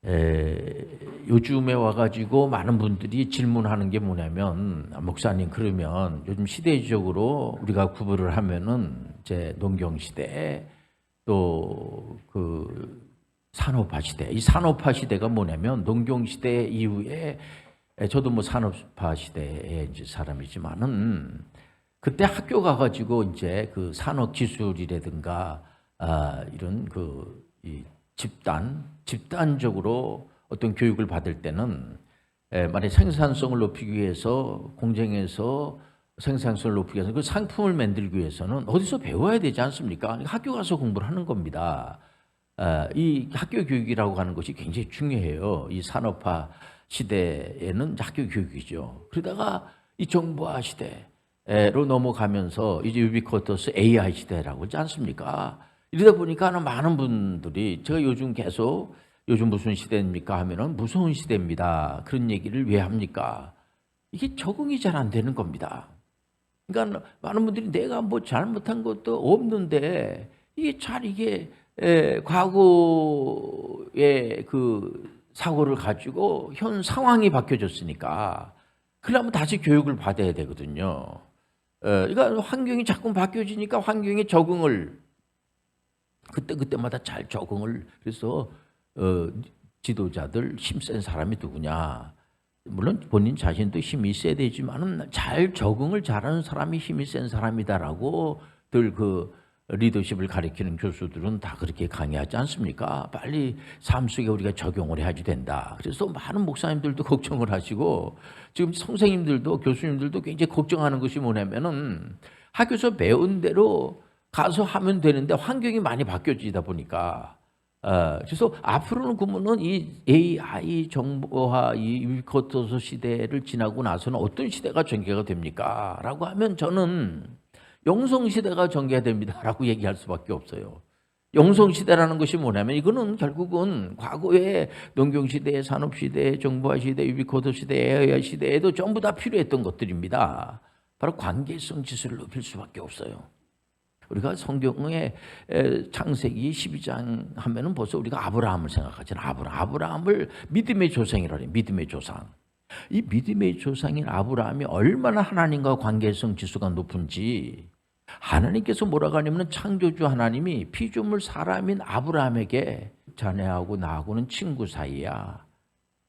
요즘에 와가지고 많은 분들이 질문하는 게 뭐냐면, 목사님 그러면 요즘 시대적으로 우리가 구분을 하면은 이제 농경 시대 또 그 산업화 시대, 이 산업화 시대가 뭐냐면 농경 시대 이후에 저도 뭐 산업화 시대에 이제 사람이지만은 그때 학교 가가지고 이제 그 산업 기술이라든가 이런 이 집단적으로 어떤 교육을 받을 때는 만약 생산성을 높이기 위해서 공정에서 생산성을 높이기 위해서 그 상품을 만들기 위해서는 어디서 배워야 되지 않습니까? 학교 가서 공부를 하는 겁니다. 이 학교 교육이라고 하는 것이 굉장히 중요해요. 이 산업화 시대에는 학교 교육이죠. 그러다가 이 정보화 시대로 넘어가면서 이제 유비쿼터스 AI 시대라고 하지 않습니까? 이러다 보니까 많은 분들이 제가 요즘 계속 요즘 무슨 시대입니까 하면은 무서운 시대입니다. 그런 얘기를 왜 합니까? 이게 적응이 잘 안 되는 겁니다. 그러니까 많은 분들이 내가 뭐 잘못한 것도 없는데 이게 과거의 그 사고를 가지고 현 상황이 바뀌어졌으니까 그러면 다시 교육을 받아야 되거든요. 그러니까 환경이 자꾸 바뀌어지니까 환경에 적응을 그때마다 잘 적응을 그래서 지도자들 힘센 사람이 누구냐? 물론 본인 자신도 힘이 있어야 되지만은 잘 적응을 잘하는 사람이 힘이 센 사람이다라고 늘 그 리더십을 가리키는 교수들은 다 그렇게 강의하지 않습니까? 빨리 삶 속에 우리가 적용을 해야지 된다. 그래서 많은 목사님들도 걱정을 하시고 지금 선생님들도 교수님들도 굉장히 걱정하는 것이 뭐냐면은 학교에서 배운 대로 가서 하면 되는데 환경이 많이 바뀌어지다 보니까 그래서 앞으로는 그러면은 이 AI 정보화 이 유비쿼터스 시대를 지나고 나서는 어떤 시대가 전개가 됩니까? 라고 하면 저는 영성 시대가 전개됩니다라고 얘기할 수밖에 없어요. 영성 시대라는 것이 뭐냐면 이거는 결국은 과거의 농경 시대, 산업 시대, 정보화 시대, 유비쿼터스 시대, AI 시대에도 전부 다 필요했던 것들입니다. 바로 관계성 지수를 높일 수밖에 없어요. 우리가 성경의 창세기 12장 하면은 벌써 우리가 아브라함을 생각하잖아요. 아브라함을 믿음의 조상이라 해요. 믿음의 조상. 이 믿음의 조상인 아브라함이 얼마나 하나님과 관계성 지수가 높은지 하나님께서 뭐라고 하냐면 창조주 하나님이 피조물 사람인 아브라함에게 자네하고 나하고는 친구 사이야.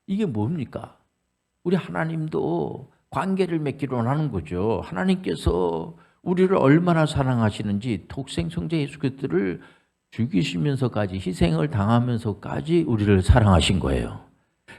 이게 뭡니까? 우리 하나님도 관계를 맺기로 하는 거죠. 하나님께서 우리를 얼마나 사랑하시는지 독생 성자 예수 그리스도를 죽이시면서까지 희생을 당하면서까지 우리를 사랑하신 거예요.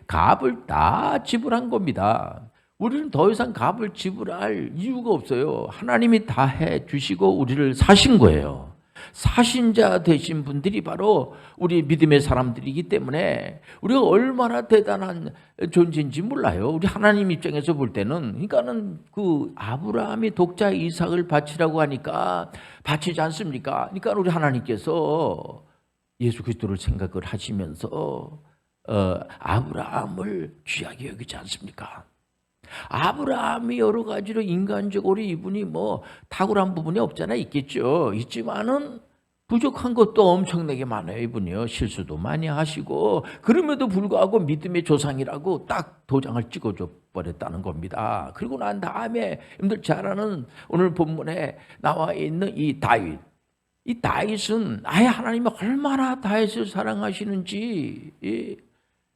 값을 다 지불한 겁니다. 우리는 더 이상 값을 지불할 이유가 없어요. 하나님이 다 해주시고 우리를 사신 거예요. 사신 자 되신 분들이 바로 우리 믿음의 사람들이기 때문에 우리가 얼마나 대단한 존재인지 몰라요. 우리 하나님 입장에서 볼 때는 그러니까는 그 아브라함이 독자 이삭을 바치라고 하니까 바치지 않습니까? 그러니까 우리 하나님께서 예수 그리스도를 생각을 하시면서 아브라함을 귀하게 여기지 않습니까? 아브라함이 여러 가지로 인간적으로 이분이 뭐 탁월한 부분이 없잖아 있겠죠. 있지만은 부족한 것도 엄청나게 많아요. 이분이요. 실수도 많이 하시고 그럼에도 불구하고 믿음의 조상이라고 딱 도장을 찍어줘 버렸다는 겁니다. 그리고 난 다음에 여러분들 잘 아는 오늘 본문에 나와 있는 이 다윗. 이 다윗은 아예 하나님이 얼마나 다윗을 사랑하시는지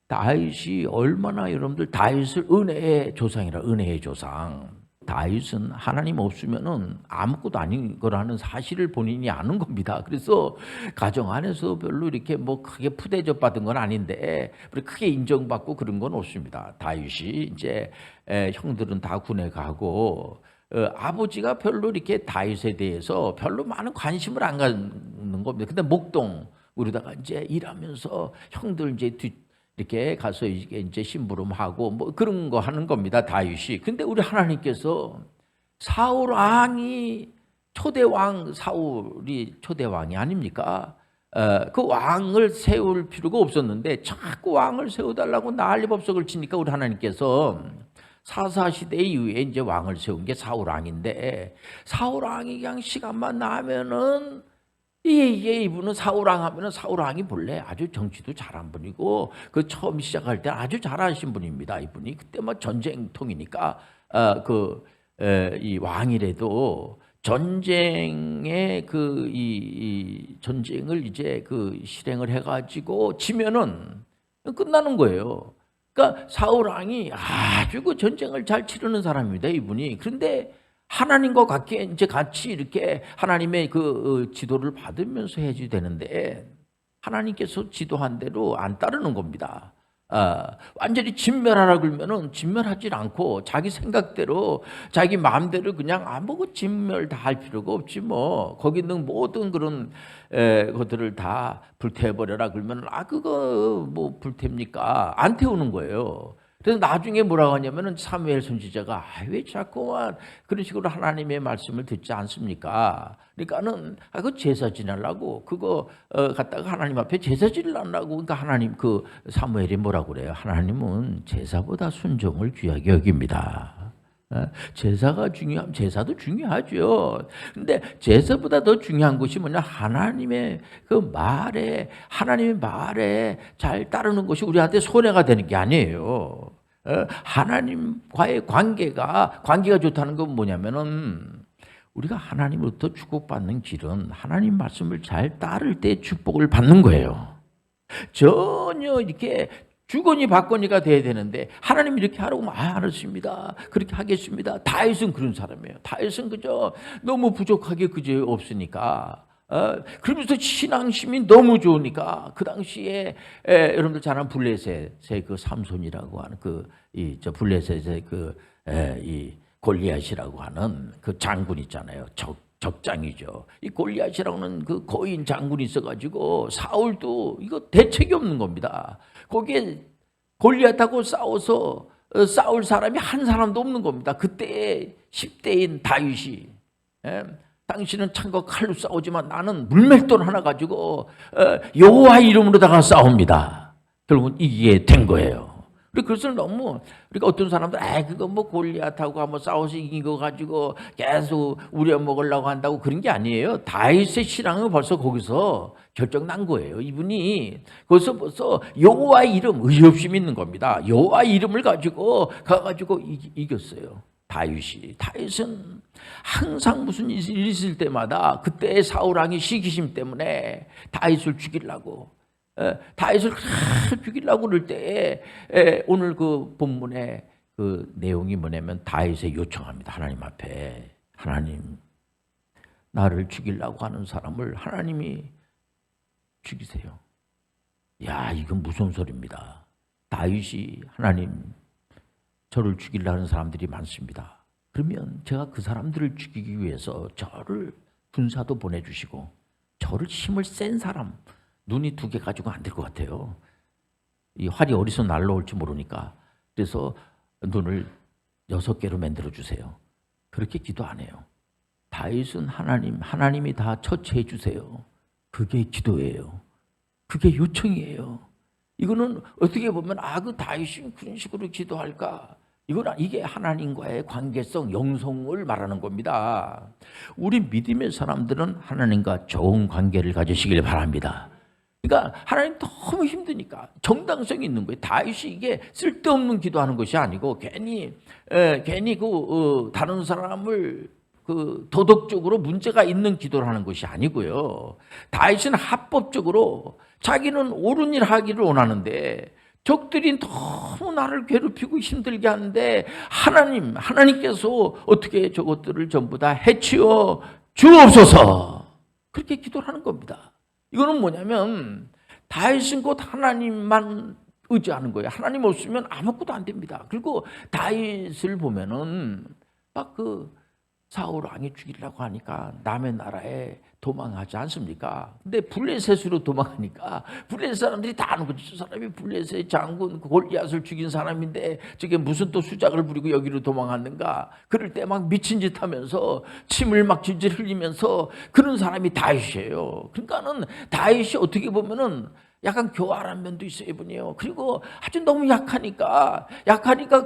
다윗이 얼마나 여러분들 다윗을 은혜의 조상이라 은혜의 조상. 다윗은 하나님 없으면은 아무것도 아닌 거라는 사실을 본인이 아는 겁니다. 그래서 가정 안에서 별로 이렇게 뭐 크게 푸대접 받은 건 아닌데 크게 인정받고 그런 건 없습니다. 다윗이 이제 형들은 다 군에 가고 아버지가 별로 이렇게 다윗에 대해서 별로 많은 관심을 안 갖는 겁니다. 근데 목동으로다가 이제 일하면서 형들 이제 이렇게 가서 이제 심부름하고 뭐 그런 거 하는 겁니다. 다윗이. 근데 우리 하나님께서 사울 왕이 초대왕 사울이 초대왕이 아닙니까? 그 왕을 세울 필요가 없었는데 자꾸 왕을 세워달라고 난리법석을 치니까 우리 하나님께서 사사시대 이후에 이제 왕을 세운 게 사울 왕인데 사울 왕이 그냥 시간만 나면은 이분은 사울왕 하면은 사울왕이 본래 아주 정치도 잘한 분이고 그 처음 시작할 때 아주 잘하신 분입니다. 이분이 그때 뭐 전쟁통이니까 이 왕이라도 전쟁의 이 전쟁을 이제 그 실행을 해가지고 지면은 끝나는 거예요. 그러니까 사울왕이 아주 그 전쟁을 잘 치르는 사람입니다. 이분이. 그런데 하나님과 같이 이렇게 하나님의 그 지도를 받으면서 해야지 되는데 하나님께서 지도한 대로 안 따르는 겁니다. 완전히 진멸하라 그러면은 진멸하지 않고 자기 생각대로 자기 마음대로 그냥 아무 진멸 다 할 필요가 없지 뭐 거기 있는 모든 그런 것들을 다 불태워버려라 그러면 그거 뭐 불탭니까? 안 태우는 거예요. 그래서 나중에 뭐라고 하냐면은 사무엘 선지자가 왜 자꾸만 그런 식으로 하나님의 말씀을 듣지 않습니까? 그러니까는 그 제사 지내려고 그거 갖다가 하나님 앞에 제사 지내려고 그러니까 하나님 그 사무엘이 뭐라고 그래요? 하나님은 제사보다 순종을 귀하게 여깁니다. 제사가 제사도 중요하죠. 근데 제사보다 더 중요한 것이 뭐냐? 하나님의 말에 잘 따르는 것이 우리한테 손해가 되는 게 아니에요. 하나님과의 관계가 좋다는 건 뭐냐면은 우리가 하나님으로부터 축복받는 길은 하나님 말씀을 잘 따를 때 축복을 받는 거예요. 전혀 이렇게 주거니 받거니가 돼야 되는데 하나님 이렇게 하라고 하면 알았습니다. 그렇게 하겠습니다. 다윗은 그런 사람이에요. 다윗은 그저 너무 부족하게 그저 없으니까 그러면서 신앙심이 너무 좋으니까 그 당시에 여러분들 잘 아는 블레셋의 그 삼손이라고 하는 블레셋의 이 골리앗이라고 하는 그 장군 있잖아요. 적장이죠. 이 골리앗이라고는 그 거인 장군이 있어가지고 사울도 이거 대책이 없는 겁니다. 거기에 골리앗하고 싸워서 싸울 사람이 한 사람도 없는 겁니다. 그때 10대인 다윗이 당신은 창과 칼로 싸우지만 나는 물맷돌 하나 가지고 여호와 이름으로다가 싸웁니다. 결국은 이기게 된 거예요. 그래서 너무 그러니까 어떤 사람들 그거 뭐 골리앗하고 한번 싸워서 이긴 거 가지고 계속 우려먹으려고 한다고 그런 게 아니에요. 다윗의 신앙은 벌써 거기서 결정난 거예요. 이분이 거기서 벌써 여호와 이름 의의 없이 믿는 겁니다. 여호와 이름을 가지고 가가지고 이겼어요. 다윗은 항상 무슨 일이 있을 때마다 그때 사울왕이 시기심 때문에 다윗을 죽이려고 그럴 때 오늘 그 본문의 그 내용이 뭐냐면 다윗의 요청합니다. 하나님 앞에 하나님 나를 죽이려고 하는 사람을 하나님이 죽이세요. 야 이건 무서운 소리입니다. 다윗이 하나님 저를 죽이려고 하는 사람들이 많습니다. 그러면 제가 그 사람들을 죽이기 위해서 저를 군사도 보내주시고 저를 힘을 센 사람 눈이 2개 가지고 안 될 것 같아요. 이 활이 어디서 날라올지 모르니까. 그래서 눈을 6개로 만들어 주세요. 그렇게 기도 안 해요. 다윗은 하나님이 다 처치해 주세요. 그게 기도예요. 그게 요청이에요. 이거는 어떻게 보면 그 다윗이 그런 식으로 기도할까? 이게 하나님과의 관계성, 영성을 말하는 겁니다. 우리 믿음의 사람들은 하나님과 좋은 관계를 가지시길 바랍니다. 그러니까 하나님 너무 힘드니까 정당성이 있는 거예요. 다윗이 이게 쓸데없는 기도하는 것이 아니고 괜히 다른 사람을 도덕적으로 문제가 있는 기도를 하는 것이 아니고요. 다윗은 합법적으로 자기는 옳은 일 하기를 원하는데 적들이 너무 나를 괴롭히고 힘들게 하는데 하나님께서 어떻게 저것들을 전부 다 해치워 주옵소서 그렇게 기도를 하는 겁니다. 이거는 뭐냐면 다윗은 곧 하나님만 의지하는 거예요. 하나님 없으면 아무것도 안 됩니다. 그리고 다윗을 보면은 막 사울 왕이 죽이려고 하니까 남의 나라에 도망하지 않습니까? 근데 블레셋으로 도망하니까 블레셋 사람들이 다 아는 거죠. 저 사람이 블레셋 장군 골리앗을 죽인 사람인데 저게 무슨 또 수작을 부리고 여기로 도망갔는가? 그럴 때 막 미친 짓 하면서 침을 막 질질 흘리면서 그런 사람이 다윗이에요. 그러니까는 다윗이 어떻게 보면은 약간 교활한 면도 있어요, 이분이요. 그리고 아주 너무 약하니까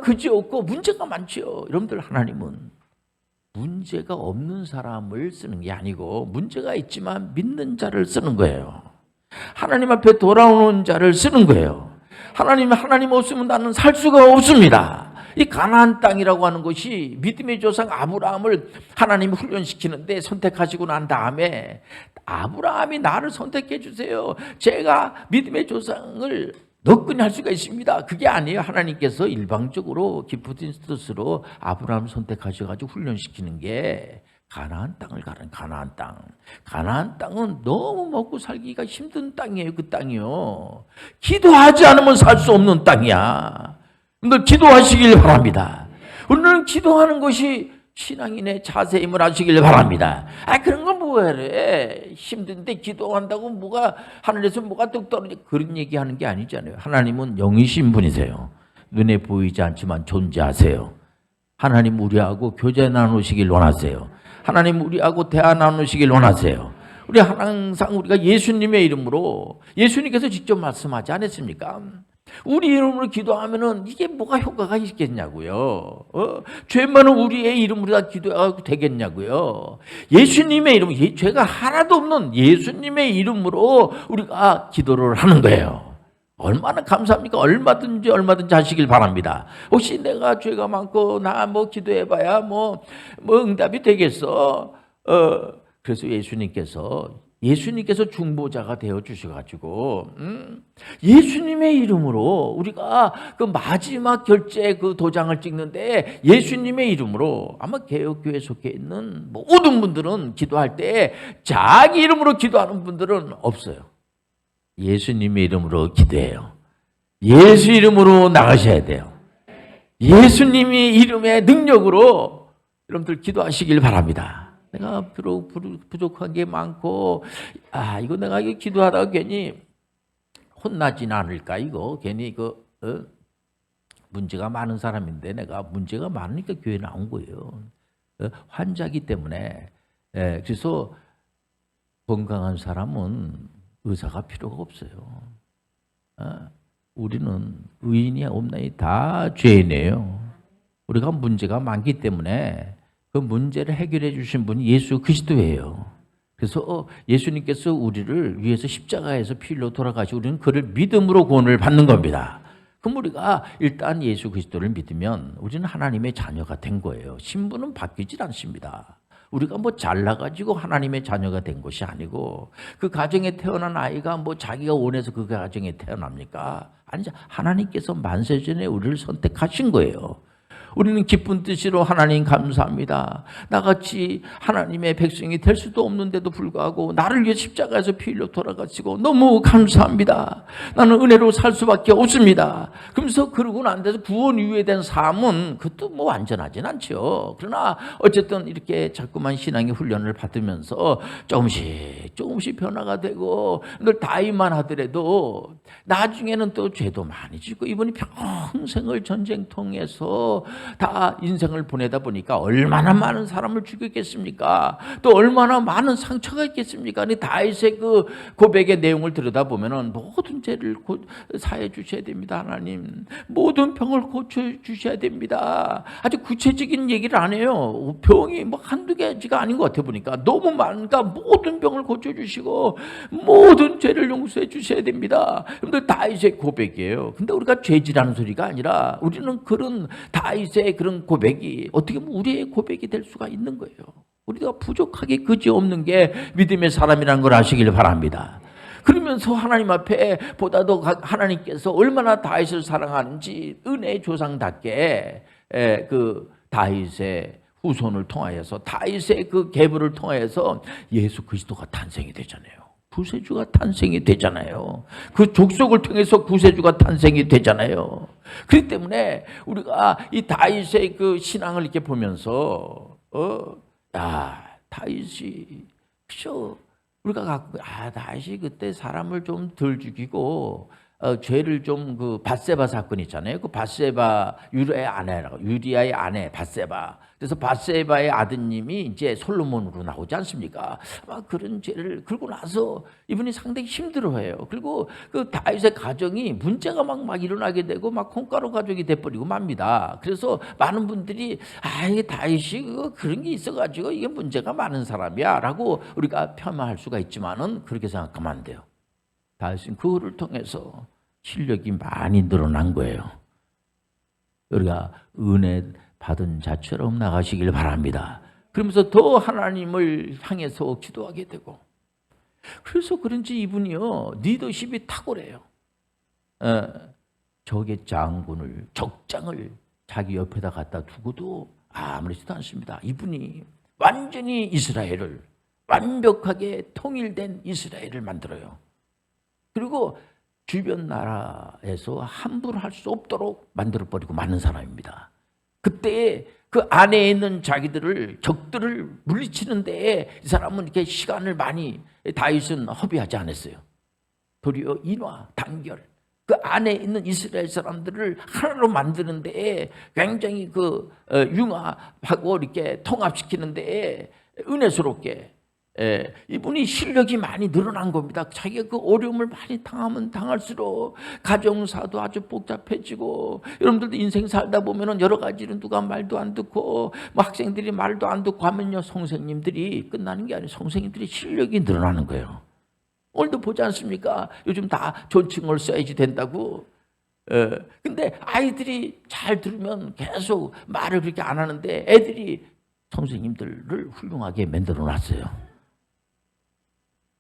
그지없고 문제가 많죠. 여러분들 하나님은 문제가 없는 사람을 쓰는 게 아니고 문제가 있지만 믿는 자를 쓰는 거예요. 하나님 앞에 돌아오는 자를 쓰는 거예요. 하나님 없으면 나는 살 수가 없습니다. 이 가나안 땅이라고 하는 것이 믿음의 조상 아브라함을 하나님이 훈련시키는데 선택하시고 난 다음에 아브라함이 나를 선택해 주세요. 제가 믿음의 조상을 너끈히 할 수가 있습니다. 그게 아니에요. 하나님께서 일방적으로 기쁘신 뜻으로 아브라함 선택하셔가지고 훈련시키는 게 가나안 땅을 가는 가나안 땅. 가나안 땅은 너무 먹고 살기가 힘든 땅이에요. 그 땅이요. 기도하지 않으면 살 수 없는 땅이야. 여러분들 기도하시길 바랍니다. 우리는 기도하는 것이 신앙인의 자세임을 아시길 바랍니다. 그런 건 뭐해? 힘든데 기도한다고 뭐가 하늘에서 뭐가 뚝 떨어지 그런 얘기하는 게 아니잖아요. 하나님은 영이신 분이세요. 눈에 보이지 않지만 존재하세요. 하나님 우리하고 교제 나누시길 원하세요. 하나님 우리하고 대화 나누시길 원하세요. 우리 항상 우리가 예수님의 이름으로 예수님께서 직접 말씀하지 않았습니까? 우리 이름으로 기도하면은 이게 뭐가 효과가 있겠냐고요. 죄 많은 우리의 이름으로 다 기도하고 되겠냐고요. 예수님의 이름, 죄가 하나도 없는 예수님의 이름으로 우리가 기도를 하는 거예요. 얼마나 감사합니까? 얼마든지 하시길 바랍니다. 혹시 내가 죄가 많고 나 뭐 기도해봐야 뭐 응답이 되겠어? 그래서 예수님께서 중보자가 되어 주셔가지고 예수님의 이름으로 우리가 그 마지막 결제 그 도장을 찍는데 예수님의 이름으로 아마 개혁교회 속해 있는 모든 분들은 기도할 때 자기 이름으로 기도하는 분들은 없어요. 예수님의 이름으로 기도해요. 예수 이름으로 나가셔야 돼요. 예수님의 이름의 능력으로 여러분들 기도하시길 바랍니다. 내가 비록 부족한 게 많고 이거 내가 이거 기도하다가 괜히 혼나지는 않을까 이거 괜히 문제가 많은 사람인데 내가 문제가 많으니까 교회 나온 거예요. 환자기 때문에 그래서 건강한 사람은 의사가 필요가 없어요. 우리는 의인이 없나니 다 죄인이에요. 우리가 문제가 많기 때문에 그 문제를 해결해 주신 분이 예수 그리스도예요. 그래서 예수님께서 우리를 위해서 십자가에서 피 흘려 돌아가시고 우리는 그를 믿음으로 구원을 받는 겁니다. 그럼 우리가 일단 예수 그리스도를 믿으면 우리는 하나님의 자녀가 된 거예요. 신분은 바뀌질 않습니다. 우리가 뭐 잘나가지고 하나님의 자녀가 된 것이 아니고 그 가정에 태어난 아이가 뭐 자기가 원해서 그 가정에 태어납니까? 아니죠. 하나님께서 만세전에 우리를 선택하신 거예요. 우리는 기쁜 뜻으로 하나님 감사합니다. 나같이 하나님의 백성이 될 수도 없는데도 불구하고 나를 위해 십자가에서 피 흘려 돌아가시고 너무 감사합니다. 나는 은혜로 살 수밖에 없습니다. 그러면서 그러고 난 데서 구원 이후에 된 삶은 그것도 뭐 완전하진 않죠. 그러나 어쨌든 이렇게 자꾸만 신앙의 훈련을 받으면서 조금씩 변화가 되고 늘 다이만 하더라도 나중에는 또 죄도 많이 짓고 이분이 평생을 전쟁통에서 다 인생을 보내다 보니까 얼마나 많은 사람을 죽였겠습니까? 또 얼마나 많은 상처가 있겠습니까? 다윗의 그 고백의 내용을 들여다보면은 모든 죄를 사해 주셔야 됩니다. 하나님 모든 병을 고쳐 주셔야 됩니다. 아주 구체적인 얘기를 안 해요. 병이 뭐 한두 개가 아닌 것 같아 보니까 너무 많으니까 모든 병을 고쳐 주시고 모든 죄를 용서해 주셔야 됩니다. 여러분들 다윗의 고백이에요. 근데 우리가 죄지라는 소리가 아니라 우리는 그런 다윗의 그런 고백이 어떻게 보면 우리의 고백이 될 수가 있는 거예요. 우리가 부족하게 그지없는 게 믿음의 사람이라는 걸 아시길 바랍니다. 그러면서 하나님 앞에 보다도 하나님께서 얼마나 다윗을 사랑하는지 은혜의 조상답게 그 다윗의 후손을 통하여서 다윗의 그 계보를 통하여서 예수 그리스도가 탄생이 되잖아요. 구세주가 탄생이 되잖아요. 그 족속을 통해서 구세주가 탄생이 되잖아요. 그렇기 때문에 우리가 이 다윗의 그 신앙을 이렇게 보면서 다윗이 그죠? 우리가 다윗이 그때 사람을 좀 덜 죽이고 죄를 좀 그 밧세바 사건 있잖아요. 그 밧세바 유리아의 아내 밧세바. 그래서 밧세바의 아드님이 이제 솔로몬으로 나오지 않습니까? 아마 그런 죄를 그러고 나서 이분이 상당히 힘들어해요. 그리고 그 다윗의 가정이 문제가 막 일어나게 되고 막 콩가루 가족이 돼버리고 맙니다. 그래서 많은 분들이 이게 다윗이 그런 게 있어가지고 이게 문제가 많은 사람이야라고 우리가 폄하할 수가 있지만은 그렇게 생각하면 안 돼요. 다윗은 그거를 통해서 실력이 많이 늘어난 거예요. 우리가 은혜 받은 자처럼 나가시길 바랍니다. 그러면서 더 하나님을 향해서 기도하게 되고, 그래서 그런지 이분이요 리더십이 탁월해요. 적의 장군을, 적장을 자기 옆에다 갖다 두고도 아무렇지도 않습니다. 이분이 완전히 이스라엘을, 완벽하게 통일된 이스라엘을 만들어요. 그리고 주변 나라에서 함부로 할 수 없도록 만들어버리고 마는 사람입니다. 그때 그 안에 있는 자기들을, 적들을 물리치는 데에 이 사람은 이렇게 시간을 많이, 다윗은 허비하지 않았어요. 도리어 인화, 단결, 그 안에 있는 이스라엘 사람들을 하나로 만드는 데에 굉장히 융합하고 이렇게 통합시키는 데에 은혜스럽게, 이분이 실력이 많이 늘어난 겁니다. 자기가 그 어려움을 많이 당하면 당할수록 가정사도 아주 복잡해지고, 여러분들도 인생 살다 보면은 여러 가지는 누가 말도 안 듣고, 뭐 학생들이 말도 안 듣고 하면요, 선생님들이 끝나는 게 아니에요. 선생님들이 실력이 늘어나는 거예요. 오늘도 보지 않습니까? 요즘 다 존칭을 써야지 된다고. 근데 아이들이 잘 들으면 계속 말을 그렇게 안 하는데 애들이 선생님들을 훌륭하게 만들어 놨어요.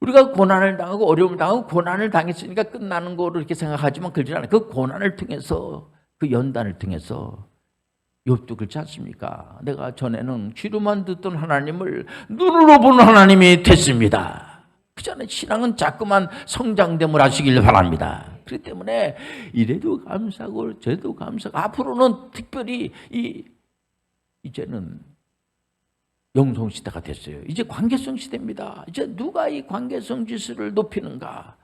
우리가 고난을 당하고 어려움을 당하고 고난을 당했으니까 끝나는 거로 이렇게 생각하지만 그렇지 않아요. 그 고난을 통해서, 그 연단을 통해서 욥도 그렇지 않습니까? 내가 전에는 귀로만 듣던 하나님을 눈으로 보는 하나님이 됐습니다. 그잖아요. 신앙은 자꾸만 성장됨을 하시길 바랍니다. 그렇기 때문에 이래도 감사하고 저래도 감사하고, 앞으로는 특별히 이제는 영성 시대가 됐어요. 이제 관계성 시대입니다. 이제 누가 이 관계성 지수를 높이는가?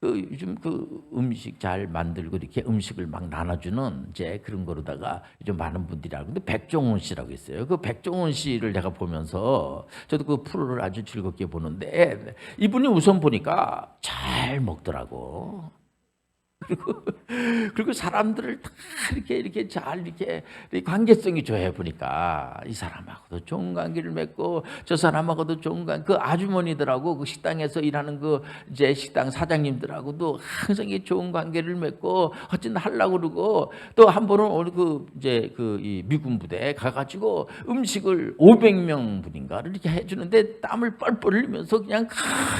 요즘 음식 잘 만들고 이렇게 음식을 막 나눠주는 이제 그런 거로다가 좀 많은 분들이 알고, 근데 백종원 씨라고 있어요. 그 백종원 씨를 제가 보면서 저도 그 프로를 아주 즐겁게 보는데, 이분이 우선 보니까 잘 먹더라고. 그리고 사람들을 다 이렇게 잘 이렇게 관계성이 좋아해 보니까 이 사람하고도 좋은 관계를 맺고 저 사람하고도 좋은 관계, 그 아주머니들하고 그 식당에서 일하는 그 이제 식당 사장님들하고도 항상 좋은 관계를 맺고 어쨌든 하려고 그러고, 또 한 번은 오늘 이 미군 부대에 가가지고 음식을 500명 분인가를 이렇게 해주는데 땀을 뻘뻘 흘리면서 그냥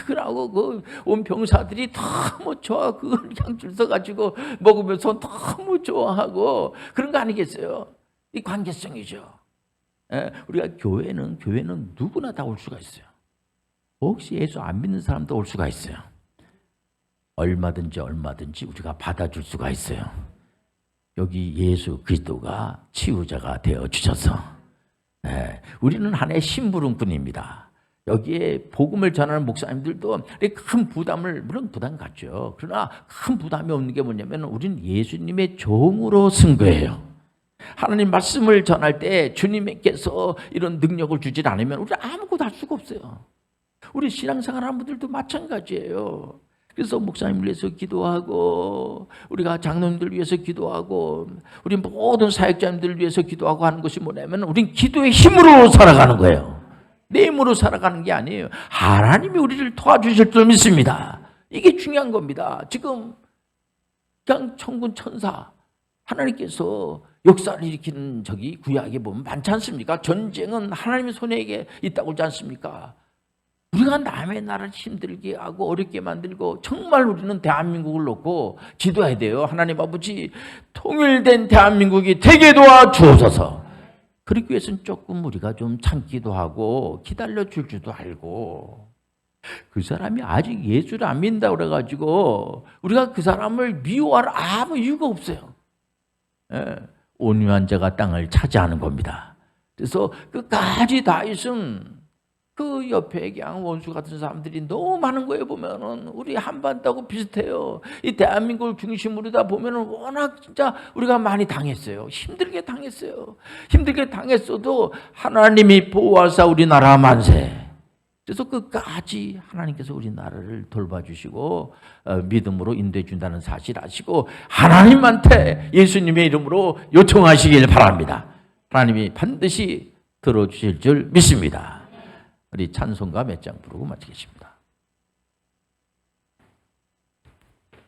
그러고 그 온 병사들이 너무 좋아, 그걸 그냥 줄 서 가지고 먹으면서 너무 좋아하고 그런 거 아니겠어요? 이 관계성이죠. 우리가 교회는 누구나 다 올 수가 있어요. 혹시 예수 안 믿는 사람도 올 수가 있어요. 얼마든지 우리가 받아줄 수가 있어요. 여기 예수 그리스도가 치유자가 되어 주셔서, 우리는 하나의 심부름꾼입니다. 여기에 복음을 전하는 목사님들도 큰 부담을, 물론 부담 갖죠. 그러나 큰 부담이 없는 게 뭐냐면 우리는 예수님의 종으로 쓴 거예요. 하나님 말씀을 전할 때 주님께서 이런 능력을 주지 않으면 우리 아무것도 할 수가 없어요. 우리 신앙생활 하는 분들도 마찬가지예요. 그래서 목사님을 위해서 기도하고, 우리가 장로님들 위해서 기도하고, 우리 모든 사역자님들 위해서 기도하고 하는 것이 뭐냐면 우린 기도의 힘으로 살아가는 거예요. 내 힘으로 살아가는 게 아니에요. 하나님이 우리를 도와주실 줄 믿습니다. 이게 중요한 겁니다. 지금 그냥 천군 천사, 하나님께서 역사를 일으키는 적이 구약에 보면 많지 않습니까? 전쟁은 하나님의 손에 있다고 하지 않습니까? 우리가 남의 나라를 힘들게 하고 어렵게 만들고, 정말 우리는 대한민국을 놓고 기도해야 돼요. 하나님 아버지, 통일된 대한민국이 되게 도와주옵소서. 그러기 위해서는 조금 우리가 좀 참기도 하고 기다려줄 줄도 알고, 그 사람이 아직 예수를 안 믿는다고 그래가지고 우리가 그 사람을 미워할 아무 이유가 없어요. 온유한 자가 땅을 차지하는 겁니다. 그래서 끝까지 다윗은 그 옆에 그냥 원수 같은 사람들이 너무 많은 거예요. 보면은 우리 한반도하고 비슷해요. 이 대한민국을 중심으로 다 보면은 워낙 진짜 우리가 많이 당했어요. 힘들게 당했어요. 힘들게 당했어도 하나님이 보호하사 우리나라 만세. 그래서 끝까지 하나님께서 우리나라를 돌봐주시고 믿음으로 인도해 준다는 사실 아시고 하나님한테 예수님의 이름으로 요청하시길 바랍니다. 하나님이 반드시 들어주실 줄 믿습니다. 우리 찬송가 몇 장 부르고 마치겠습니다.